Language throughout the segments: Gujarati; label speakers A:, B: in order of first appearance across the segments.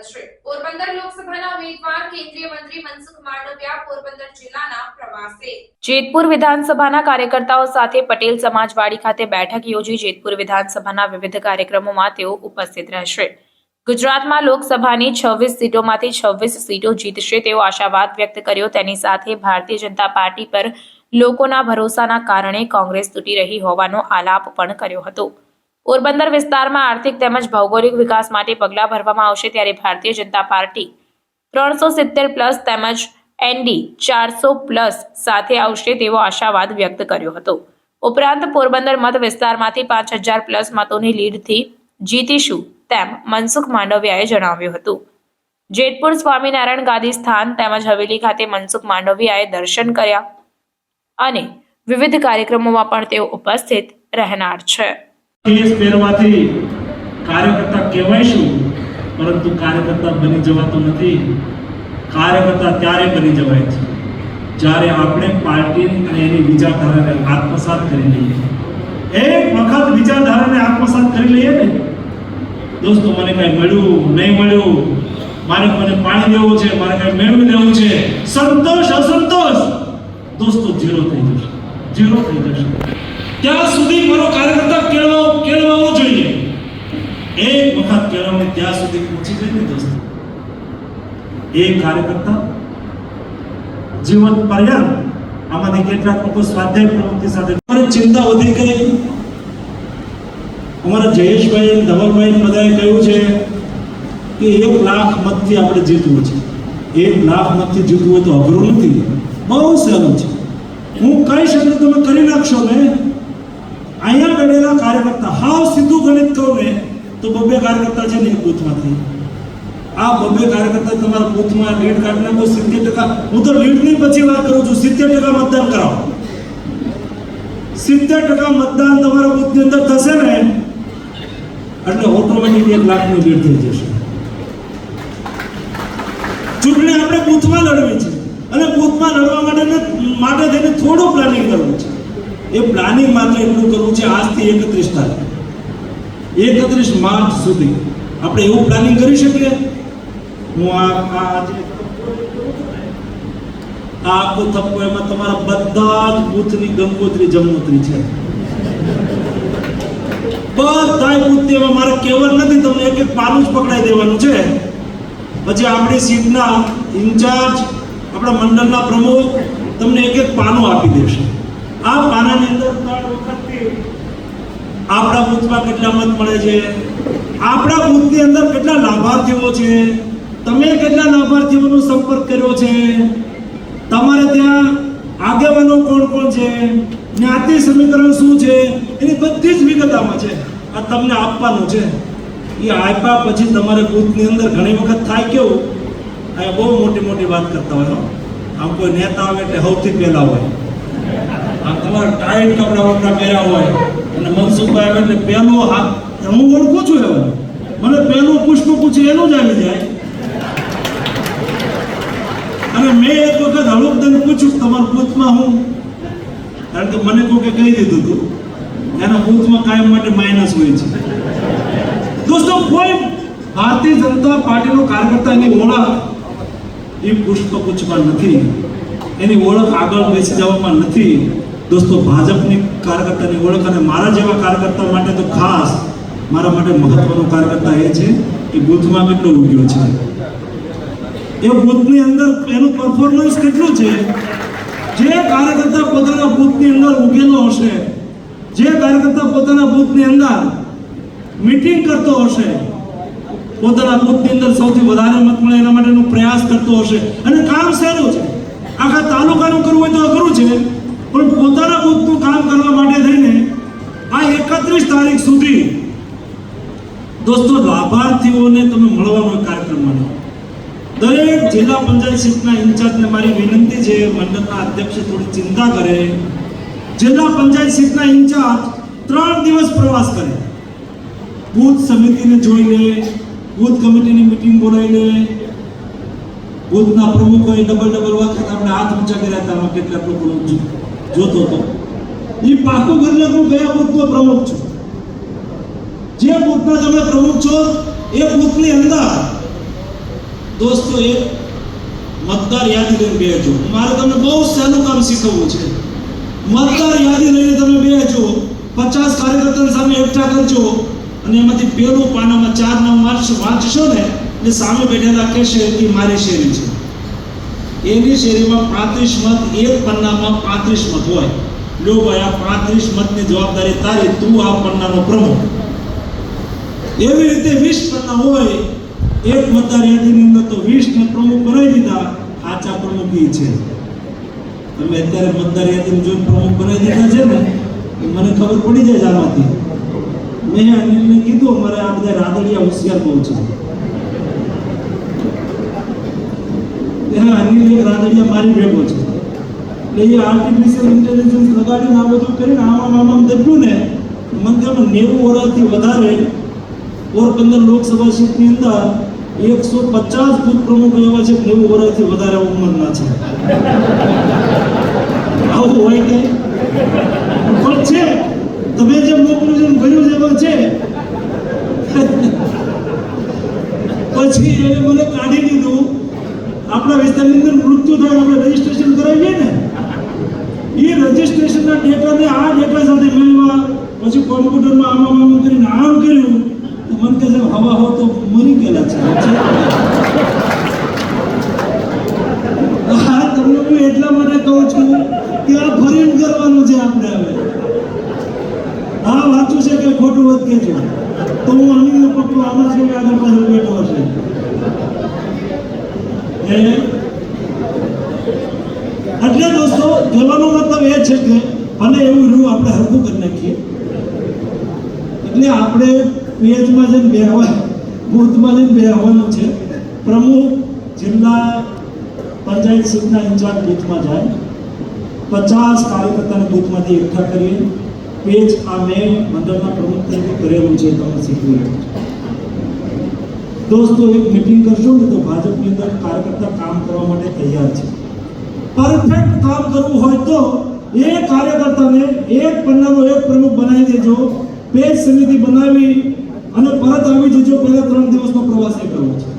A: બદલશે। પોરબંદર લોકસભાના ઉમેદવાર કેન્દ્રીય મંત્રી મનસુખ માંડવિયા પોરબંદર જિલ્લાના પ્રવાસે। જેતપુર વિધાનસભાના કાર્યકર્તાઓ સાથે પટેલ સમાજવાડી ખાતે બેઠક યોજી જેતપુર વિધાનસભાના વિવિધ કાર્યક્રમોમાં તેઓ ઉપસ્થિત રહેશે। ગુજરાતમાં લોકસભાની 26 સીટોમાંથી 26 સીટો જીતશે તેવો આશાવાદ વ્યક્ત કર્યો। તેની સાથે ભારતીય જનતા પાર્ટી પર લોકોના ભરોસાના કારણે કોંગ્રેસ તૂટી રહી હોવાનો આલાપ પણ કર્યો હતો। પોરબંદર વિસ્તારમાં આર્થિક તેમજ ભૌગોલિક વિકાસ માટે પગલાં ભરવામાં આવશે ત્યારે ભારતીય જનતા પાર્ટી 370 પ્લસ તેમજ એનડી 400 પ્લસ સાથે આવશે તેવો આશાવાદ વ્યક્ત કર્યો હતો। ઉપરાંત પોરબંદર મત વિસ્તારમાંથી 5000 પ્લસ મતોની લીડથી જીતીશું તેમ મનસુખ માંડવિયાએ જણાવ્યું હતું। જેતપુર સ્વામિનારાયણ ગાદી સ્થાન તેમજ હવેલી ખાતે મનસુખ માંડવિયાએ દર્શન કર્યા અને વિવિધ કાર્યક્રમોમાં પણ તેઓ ઉપસ્થિત રહેનાર છે।
B: કેસ પહેરવાથી કાર્યકર્તા કહેવાયશું, પરંતુ કાર્યકર્તા બની જવાતો નથી। કાર્યકર્તા ત્યારે બની જવાય છે જ્યારે આપણે પાર્ટી અને એની વિચારધારાને આત્મસાત કરી લઈએ। એક વખત વિચારધારાને આત્મસાત કરી લઈએ ને દોસ્તો, મને કઈ મળ્યું નહીં મળ્યું, મારે મને પાણી દેવું છે, મારે કઈ મેળવી લેવું છે, સંતોષ અસંતોષ દોસ્તો ઝીરો થઈ જશે, ઝીરો થઈ જશે। ત્યાં સુધી મારો કાર્યકર્તા કેળવવો જોઈએ। એક વખત કેળવણી ત્યાં સુધી પહોંચી ગઈ ને દોસ્તો, એ કાર્યકર્તા જીવન પર્યંત આમાંથી કેટલાક લોકો સ્વાધ્યાય પ્રવૃત્તિ સાથે ચિંતા વધી ગઈ। અમારા જયેશભાઈ ધવલભાઈ બધાએ કહ્યું છે કે 1 લાખ મતથી આપણે જીતવું છે। 1 લાખ મતથી જીતવું હોય તો અઘરું નથી, બહુ સહેલું છે। હું કઈ શકું તમે કરી નાખશો ને। અહીંયા બેઠેલા કાર્યકર્તા હાવ સીધું ગણિત કહું ને તો 2 કાર્યકર્તા છે ને એક બૂથમાંથી, આ 2 કાર્યકર્તા તમારા બૂથમાં લીડ કાઢી નાખો 70%। હું તો લીડની પછી વાત કરું છું, 70% મતદાન કરાવો। 70% મતદાન તમારા બૂથની અંદર થશે ને એટલે ઓટોમેટિક 1 લાખની લીડ થઈ જશે। ચૂંટણી આપણે બૂથમાં લડવી છે અને બૂથમાં લડવા માટે થઈને થોડું પ્લાનિંગ કરવું છે। એ પ્લાનિંગ માત્ર એટલું કરવું છે, આજથી 31 તારીખ 31 માર્ચ સુધી આપણે એવું પ્લાનિંગ કરી શકીએ। હું આખો થપ્પો એમાં તમારા બધા જ બૂથની ગંગોત્રી જમનોત્રી છે, બધા બૂથની એમાં મારે કહેવત નથી, તમને એક એક પાનું જ પકડાઈ દેવાનું છે। પછી આપણી સીટના ઇન્ચાર્જ, આપણા મંડળના પ્રમુખ તમને એક એક પાનું આપી દેશે। આ પાનાની અંદર 3 વખતથી આપણા બૂથમાં કેટલા મત મળે છે, આપણા બૂથની અંદર કેટલા લાભાર્થીઓ છે, તમે કેટલા લાભાર્થીઓનો સંપર્ક કર્યો છે, તમારે ત્યાં આગેવાનો કોણ કોણ છે, જ્ઞાતિ સમીકરણ શું છે, એની બધી જ વિગત આમાં છે। આ તમને આપવાનું છે। એ આપ્યા પછી તમારે બૂથની અંદર ઘણી વખત થાય કેવું, અહીંયા બહુ મોટી મોટી વાત કરતા હોય, આમ કોઈ નેતા આવે એટલે સૌથી પહેલા હોય, આ તમારા ટાઈટ કપડા પહેર્યા હોય અને મનસુખભાઈ આવે એટલે પહેલો હાથ, હું ઓળખું છું એવા, મને પહેલું પુષ્પ પૂછે એનું જ આવી જાય। અને મેં એક વખત હળુકદન પૂછ્યું તમારા બૂથમાં હું, કારણ કે મને કોકે કહી દીધું હતું એના બૂથમાં કાયમ માટે માઇનસ હોય છે। દોસ્તો, કોઈ ભારતીય જનતા પાર્ટીનો કાર્યકર્તા એની ઓળખ એ પુષ્પગુચ્છમાં નથી, એની ઓળખ આગળ બેસી જવામાં નથી। દોસ્તો, ભાજપની કાર્યકર્તાની ઓળખ અને મારા જેવા કાર્યકર્તા માટે તો ખાસ મારા માટે મહત્વનો કાર્યકર્તા એ છે કે બૂથમાં કેટલો ઉગ્યો છે, એ બૂથની અંદર એનું પરફોર્મન્સ કેટલું છે। જે કાર્યકર્તા પોતાના બૂથની અંદર ઉગેલો હશે, જે કાર્યકર્તા પોતાના બૂથની અંદર મીટિંગ કરતો હશે, પોતાના બૂથની અંદર સૌથી વધારે મત મળે એના માટેનો પ્રયાસ કરતો હશે, અને કામ સહેલું છે। આખા તાલુકાનું કરવું હોય તો અઘરું છે, પણ પોતાના બૂથનું કામ કરવા માટે થઈને આ 31 તારીખ સુધી દોસ્તો લાભાર્થીઓને તમે મળવાનો કાર્યક્રમ મળો। દરેક જિલ્લા પંચાયત સીટના ઇન્ચાર્જને મારી વિનંતી છે, મંડળના અધ્યક્ષ થોડી ચિંતા કરે। જિલ્લા પંચાયત સીટના ઇન્ચાર્જ 3 દિવસ પ્રવાસ કરે, બૂથ સમિતિને જોઈ લે, બૂથ કમિટીની મીટિંગ બોલાવી લે, બૂથના પ્રમુખોએ ડબલ વખત આપણે હાથ ઊંચા કર્યા હતા, આમાં કેટલાક લોકો જોતો હતો। એ પાકું કરી લે હું કયા બૂથનો પ્રમુખ છું, જે બૂથના તમે પ્રમુખ છો એ બૂથની અંદર દોસ્તો એક મતદાર યાદી લઈને બેસજો. મારે તમને બહુ સહેલું કામ શીખવવું છે. મતદાર યાદી લઈને તમે બેસજો, 50 કાર્યકર્તાની સામે એકઠા કરજો અને એમાંથી પેલું પાનામાં 4 નામ વાંચશો ને એટલે સામે બેઠેલા કહેશે કે મારી શેરી છે. એની શેરીમાં 35 મત, એક પન્નામાં 35 મત હોય. લો ભાઈ, આ 35 મતની જવાબદારી તારી, તું આ પન્નાનો પ્રમુખ. એવી રીતે 20 પન્ના હોય, એક મતદાર યાદીની અંદર તો 20 ને પ્રમુખ બનાવી દીધા. સાચા પ્રમુખ ઈ છે. તમે અત્યારે મતદાર યાદીને જોઈને પ્રમુખ બનાવી દીધા છે ને, એ મને ખબર પડી જાય આમાંથી. મેં અનિલને કીધું મારે આ બધા રાદડિયા હોશિયાર બહુ છે. અનિલ એક રાદડિયા મારી ભેગો છે. એટલે એ આર્ટિફિશિયલ ઇન્ટેલિજન્સ લગાડીને આ બધું કરીને આમાં દબ્યું ને, મને તેમાં 90 વર્ષથી વધારે પોરબંદર લોકસભા સીટની અંદર 150 બૂથ પ્રમુખ એવા છે 90 વર્ષથી વધારે ઉંમરના છે. આવું હોય કે પણ છે. તમે જે મોકલ્યું છે ભર્યું છે એમાં છે. પછી એને મને કાઢી દીધું. આપણા વિસ્તારની અંદર મૃત્યુ થાય આપણે રજીસ્ટ્રેશન કરાવીએ ને, એ રજીસ્ટ્રેશનના ડેટાને આ ડેટા સાથે મેળવવા, પછી કોમ્પ્યુટરમાં આમ કરીને આમ કર્યું તો મને કહે છે હવા હો તો મરી ગયેલા છે. હા, તમને હું એટલા માટે કહું છું કે આ ફરીને કરવાનું છે આપણે. હવે આ વાંચું છે કે ખોટું વાત કહેજો તો હું અમીને પકડું. આમાં છે કે આગળ પાછળ બેઠો હશે. એટલે દોસ્તો, કહેવાનો મતલબ એ છે કે ભલે એવું રહ્યું આપણે હરખું કરી નાખીએ. એટલે આપણે પેજમાં જઈને બેહવાનું, બૂથમાં જઈને બેહવાનું છે. પ્રમુખ જિલ્લા પંચાયત સીટના ઇન્ચાર્જ બૂથમાં જાય, 50 કાર્યકર્તાને બૂથમાંથી એકઠા કરીએ. પેજ આ મેં મંડળના પ્રમુખ તરીકે કરેલું છે, તમે શીખવી. દોસ્તો, એક મીટિંગ કરશો ને તો ભાજપની અંદર કાર્યકર્તા કામ કરવા માટે તૈયાર છે. પરફેક્ટ કામ કરવું હોય તો એ કાર્યકર્તાને એક પન્નાનો એક પ્રમુખ બનાવી દેજો, પેજ સમિતિ બનાવી અને પરત આવી જજો. પહેલા 3 દિવસનો પ્રવાસ એ કરવો છે.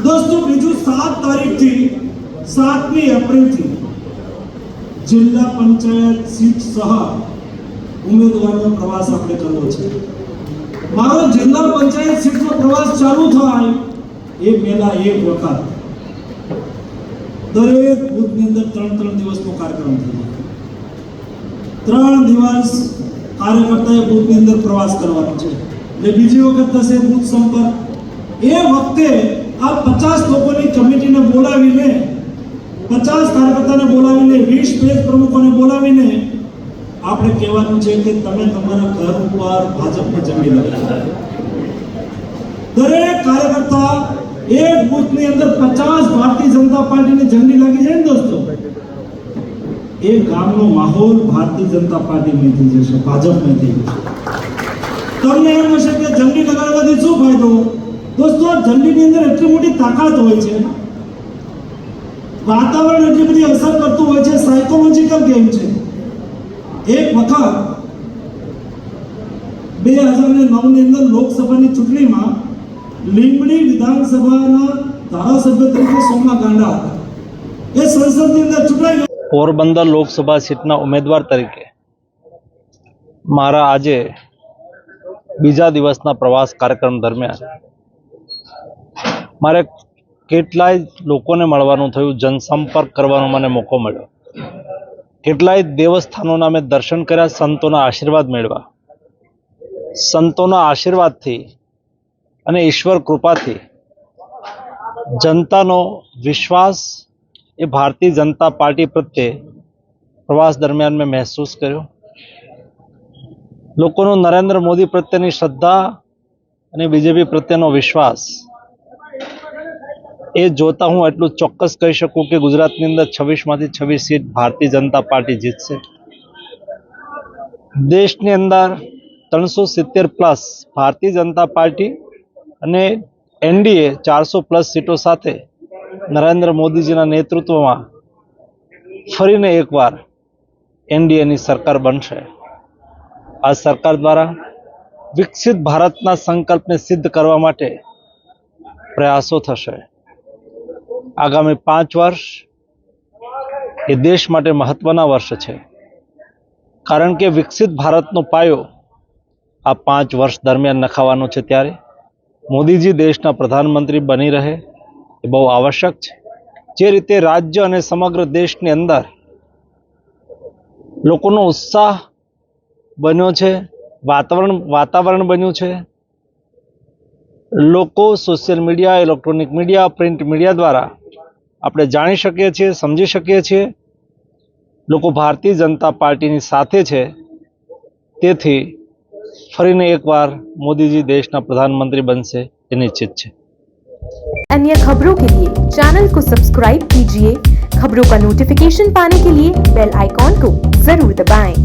B: દોસ્તો, બીજું 7 તારીખથી 7મી એપ્રિલથી જિલ્લા પંચાયત સીટ સહ ઉમેદવારનો પ્રવાસ આપણે કરવો છે. મારો જિલ્લા પંચાયત સીટનો પ્રવાસ ચાલુ થાય એ પહેલા એક વખત દરેક બૂથની અંદર 3 દિવસનો કાર્યક્રમ થયો. 3 દિવસ કાર્યકર્તાએ બૂથની અંદર પ્રવાસ કરવાનો છે. એટલે બીજી વખત થશે બૂથ સંપર્ક. એ વખતે આ 50 લોકોની કમિટીને બોલાવીને, 50 કાર્યકર્તાને બોલાવીને, 20 પેજ પ્રમુખોને બોલાવીને આપણે કહેવાનું છે કે તમે તમારા ઘર ઉપર ભાજપની ઝંડી લગાવો. દરેક કાર્યકર્તા એક બૂથની અંદર 50 ભારતીય જનતા પાર્ટીની ઝંડી લાગી જાય ને દોસ્તો, એ ગામનો માહોલ ભારતીય જનતા પાર્ટીમાં થઈ જશે, ભાજપમાં થઈ જશે. તમને એમ હશે કે ઝંડી લગાડવાથી શું ફાયદો? દોસ્તો, ઝંડીની અંદર એટલી મોટી તાકાત હોય છે, વાતાવરણ એટલી બધી અસર કરતું હોય છે, સાયકોલોજીકલ ગેમ છે. એક વખત 2009 ની અંદર લોકસભાની ચૂંટણીમાં લીંબડી વિધાનસભાના ધારાસભ્ય તરીકે સોમા ગાંડા હતા. એ સંસદની અંદર ચૂંટાઈ
C: પોરબંદર લોકસભા સીટના ઉમેદવાર તરીકે મારા આજે બીજા દિવસના પ્રવાસ કાર્યક્રમ દરમિયાન મારે કેટલાય લોકોને મળવાનું થયું, જનસંપર્ક કરવાનો મને મોકો મળ્યો. કેટલાય દેવસ્થાનોના મેં દર્શન કર્યા, સંતોના આશીર્વાદ મેળવ્યા. સંતોના આશીર્વાદથી અને ઈશ્વર કૃપાથી જનતાનો વિશ્વાસ એ ભારતીય જનતા પાર્ટી પ્રત્યે પ્રવાસ દરમિયાન મેં મહેસૂસ કર્યો. લોકોનો નરેન્દ્ર મોદી પ્રત્યેની શ્રદ્ધા અને બીજેપી પ્રત્યેનો વિશ્વાસ એ જોતા હું એટલું ચોક્કસ કહી શકું કે ગુજરાતની અંદર 26માંથી 26 સીટ ભારતીય જનતા પાર્ટી જીતશે. દેશની અંદર 370 પ્લસ ભારતીય જનતા પાર્ટી અને એનડીએ 400 પ્લસ સીટો સાથે નરેન્દ્ર મોદીજીના નેતૃત્વમાં ફરીને એકવાર એનડીએની સરકાર બનશે. આ સરકાર દ્વારા વિકસિત ભારતના સંકલ્પને સિદ્ધ કરવા માટે પ્રયાસો થશે. આગામી 5 વર્ષ એ દેશ માટે મહત્વના વર્ષ છે, કારણ કે વિકસિત ભારતનો પાયો આ 5 વર્ષ દરમિયાન નખાવાનો છે. ત્યારે મોદીજી દેશના પ્રધાનમંત્રી બની રહે એ બહુ આવશ્યક છે. જે રીતે રાજ્ય અને સમગ્ર દેશની અંદર લોકોનો ઉત્સાહ બન્યો છે, વાતાવરણ બન્યું છે, લોકો social media, electronic media, print media દ્વારા આપણે જાણી શકીએ છીએ, સમજી શકીએ છીએ લોકો ભારતીય જનતા પાર્ટીની સાથે છે. તેથી ફરીને એકવાર મોદીજી દેશના प्रधानमंत्री बनसे ये निश्चित है.
D: अन्य खबरों के लिए चैनल को सब्सक्राइब कीजिए। खबरों का नोटिफिकेशन पाने के लिए बेल आइकॉन को जरूर दबाएं।